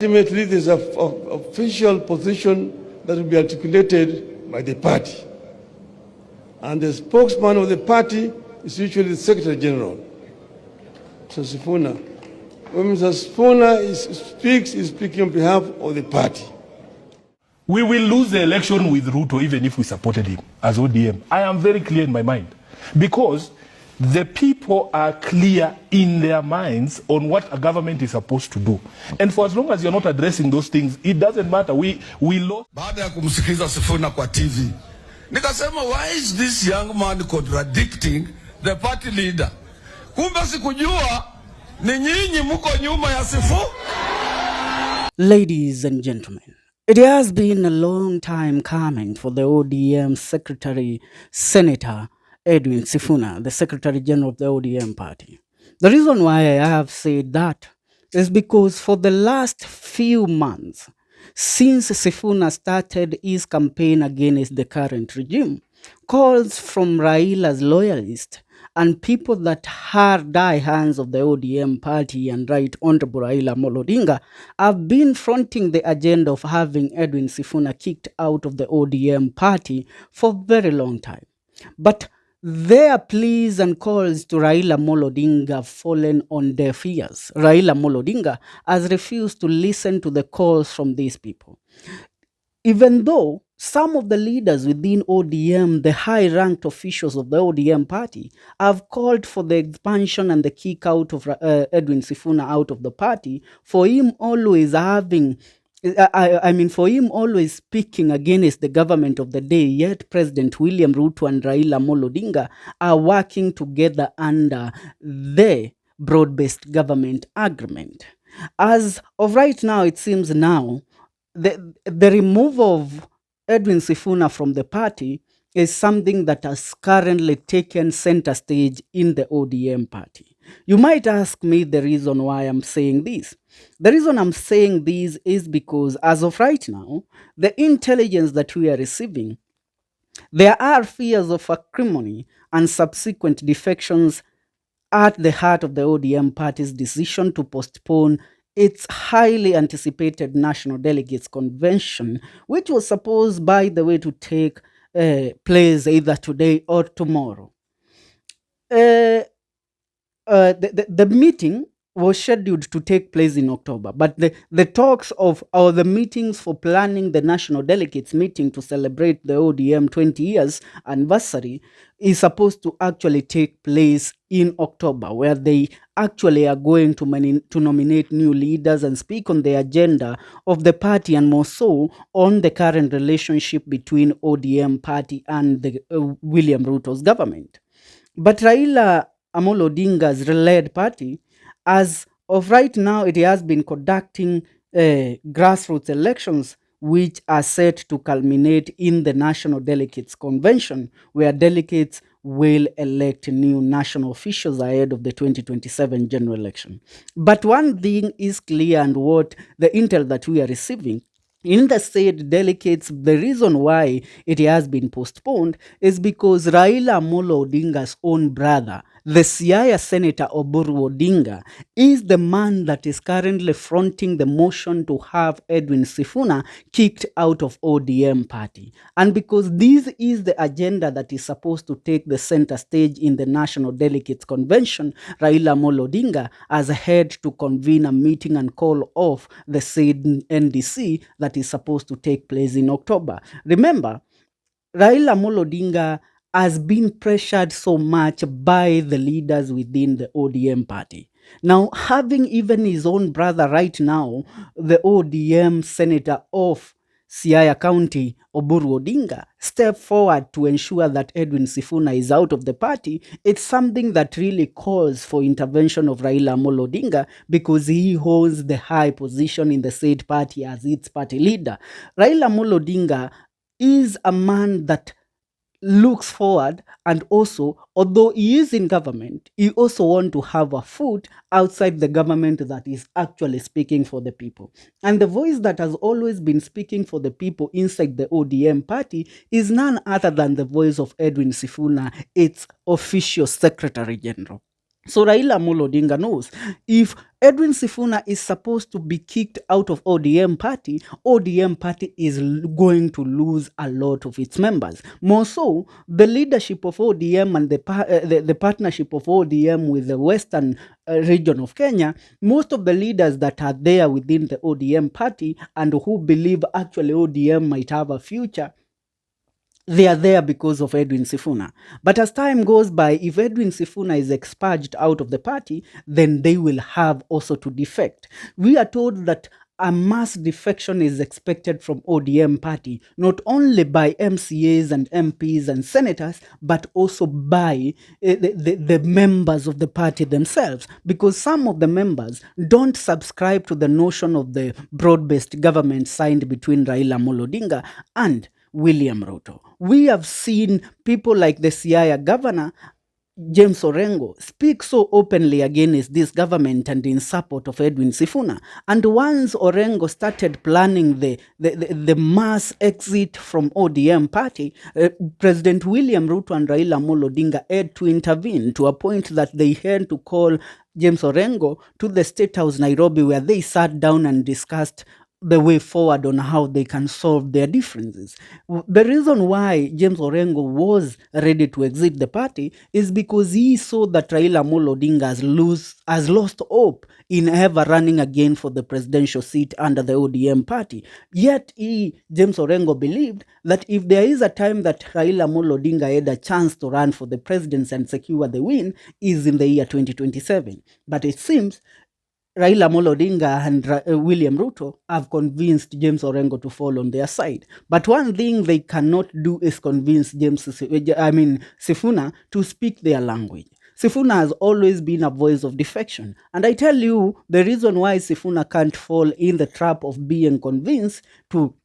Ultimately, there's an official position that will be articulated by the party. And the spokesman of the party is usually the Secretary General. So Sifuna, when Mr. Sifuna speaks, he's speaking on behalf of the party. We will lose the election with Ruto even if we supported him as ODM. I am very clear in my mind. Because the people are clear in their minds on what a government is supposed to do. And for as long as you're not addressing those things, it doesn't matter. We lost. Baada ya kumsikiza Sifuna kwa TV, nikasema, why is this young man contradicting the party leader? Kumbe sikujua ni nyinyi mko nyuma ya Sifu. Ladies and gentlemen, it has been a long time coming for the ODM Secretary Senator Edwin Sifuna, the Secretary General of the ODM party. The reason why I have said that is because for the last few months, since Sifuna started his campaign against the current regime, calls from Raila's loyalists and people that are die hands of the ODM party and Right Honorable Raila Odinga have been fronting the agenda of having Edwin Sifuna kicked out of the ODM party for a very long time. But their pleas and calls to Raila Odinga have fallen on deaf ears. Raila Odinga has refused to listen to the calls from these people. Even though some of the leaders within ODM, the high-ranked officials of the ODM party, have called for the expansion and the kick out of Edwin Sifuna out of the party, for him always having for him always speaking against the government of the day, yet President William Ruto and Raila Odinga are working together under the broad-based government agreement. As of right now, it seems now, the removal of Edwin Sifuna from the party is something that has currently taken center stage in the ODM party. You might ask me the reason why I'm saying this. The reason I'm saying this is because as of right now, the intelligence that we are receiving, there are fears of acrimony and subsequent defections at the heart of the ODM party's decision to postpone its highly anticipated National Delegates Convention, which was supposed, by the way, to take place either today or tomorrow. The meeting was scheduled to take place in October, but the talks of or the meetings for planning the National Delegates meeting to celebrate the ODM 20 years anniversary is supposed to actually take place in October, where they actually are going to nominate new leaders and speak on the agenda of the party, and more so on the current relationship between ODM party and the William Ruto's government. But Raila Odinga's led party, as of right now, it has been conducting grassroots elections which are set to culminate in the National Delegates Convention, where delegates will elect new national officials ahead of the 2027 general election. But one thing is clear, and what the intel that we are receiving in the said delegates, the reason why it has been postponed is because Raila Odinga's own brother, the Siaya Senator Oburu Odinga, is the man that is currently fronting the motion to have Edwin Sifuna kicked out of ODM party. And because this is the agenda that is supposed to take the center stage in the National Delegates Convention, Raila Odinga has had to convene a meeting and call off the said NDC that is supposed to take place in October. Remember, Raila Odinga has been pressured so much by the leaders within the ODM party. Now, having even his own brother right now, the ODM senator of Siaya County, Oburu Odinga, step forward to ensure that Edwin Sifuna is out of the party, it's something that really calls for intervention of Raila Odinga, because he holds the high position in the said party as its party leader. Raila Odinga is a man that looks forward, and also, although he is in government, he also wants to have a foot outside the government that is actually speaking for the people. And the voice that has always been speaking for the people inside the ODM party is none other than the voice of Edwin Sifuna, its official Secretary General. So Raila Amolo Odinga knows if Edwin Sifuna is supposed to be kicked out of ODM party is going to lose a lot of its members. More so, the leadership of ODM and the partnership of ODM with the western region of Kenya, most of the leaders that are there within the ODM party and who believe actually ODM might have a future, they are there because of Edwin Sifuna. But as time goes by, if Edwin Sifuna is expurged out of the party, then they will have also to defect. We are told that a mass defection is expected from ODM party, not only by MCAs and MPs and senators, but also by the members of the party themselves, because some of the members don't subscribe to the notion of the broad-based government signed between Raila Amolo Odinga and William Ruto. We have seen people like the Siaya governor, James Orengo, speak so openly against this government and in support of Edwin Sifuna. And once Orengo started planning the mass exit from ODM party, President William Ruto and Raila Amolo Odinga had to intervene to a point that they had to call James Orengo to the State House, Nairobi, where they sat down and discussed the way forward on how they can solve their differences. The reason why James Orengo was ready to exit the party is because he saw that Raila Amolo Odinga has lost hope in ever running again for the presidential seat under the ODM party. Yet James Orengo, believed that if there is a time that Raila Amolo Odinga had a chance to run for the presidency and secure the win, is in the year 2027. But it seems Raila Amolo Odinga and William Ruto have convinced James Orengo to fall on their side. But one thing they cannot do is convince Sifuna to speak their language. Sifuna has always been a voice of defection. And I tell you, the reason why Sifuna can't fall in the trap of being convinced to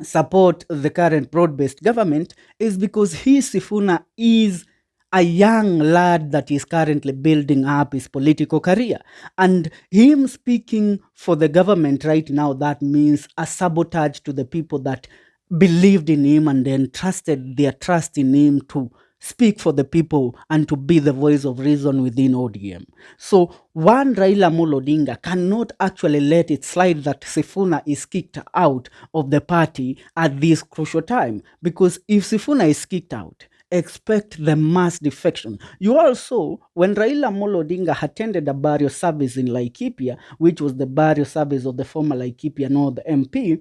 support the current broad-based government is because Sifuna is a young lad that is currently building up his political career. And him speaking for the government right now, that means a sabotage to the people that believed in him and entrusted their trust in him to speak for the people and to be the voice of reason within ODM. So one, Raila Amolo Odinga cannot actually let it slide that Sifuna is kicked out of the party at this crucial time, because if Sifuna is kicked out, expect the mass defection. You also, when Raila Amolo Odinga attended a burial service in Laikipia, which was the burial service of the former Laikipia North MP,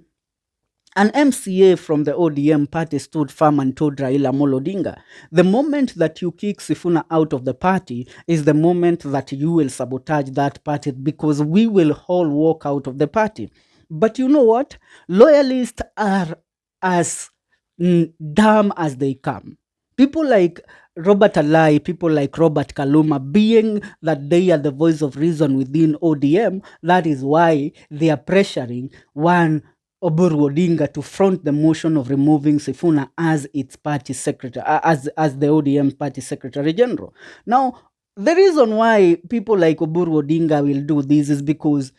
an MCA from the ODM party stood firm and told Raila Amolo Odinga, the moment that you kick Sifuna out of the party is the moment that you will sabotage that party, because we will all walk out of the party. But you know what? Loyalists are as dumb as they come. People like Robert Alai, people like Robert Kaluma, being that they are the voice of reason within ODM, that is why they are pressuring one Oburu Odinga to front the motion of removing Sifuna as its party secretary, as the ODM party secretary general. Now, the reason why people like Oburu Odinga will do this is because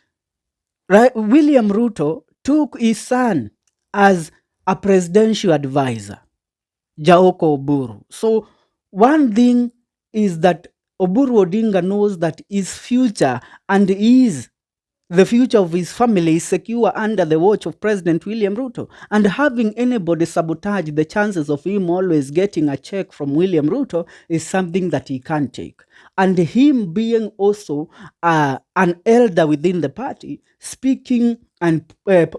William Ruto took his son as a presidential advisor, Jaoko Oburu. So one thing is that Oburu Odinga knows that his future and the future of his family is secure under the watch of President William Ruto. And having anybody sabotage the chances of him always getting a check from William Ruto is something that he can't take. And him being also an elder within the party, speaking and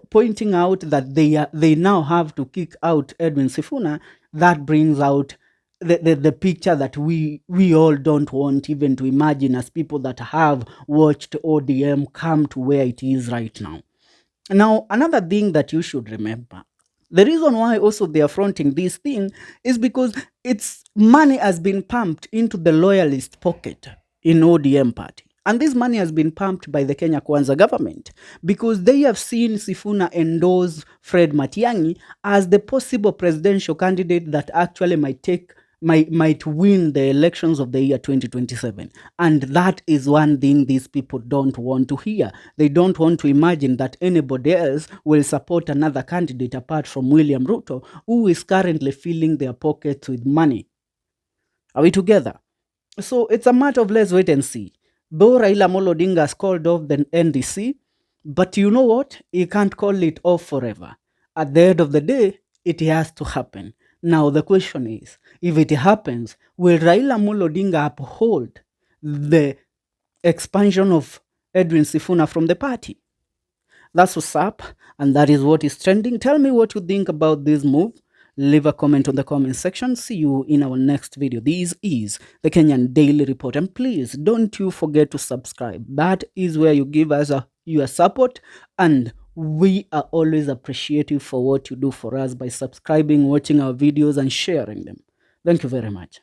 pointing out that they now have to kick out Edwin Sifuna, that brings out the picture that we all don't want even to imagine as people that have watched ODM come to where it is right now. Now, another thing that you should remember, the reason why also they are fronting this thing is because its money has been pumped into the loyalist pocket in ODM party. And this money has been pumped by the Kenya Kwanza government because they have seen Sifuna endorse Fred Matiang'i as the possible presidential candidate that actually might win the elections of the year 2027. And that is one thing these people don't want to hear. They don't want to imagine that anybody else will support another candidate apart from William Ruto, who is currently filling their pockets with money. Are we together? So it's a matter of let's wait and see. Though Raila Amolo Odinga has called off the NDC, but you know what? He can't call it off forever. At the end of the day, it has to happen. Now the question is, if it happens, will Raila Amolo Odinga uphold the expansion of Edwin Sifuna from the party? That's what's up, and that is what is trending. Tell me what you think about this move. Leave a comment on the comment section. See you in our next video. This is the Kenyan Daily Report, and please don't you forget to subscribe. That is where you give us your support, and we are always appreciative for what you do for us by subscribing, watching our videos, and sharing them. Thank you very much.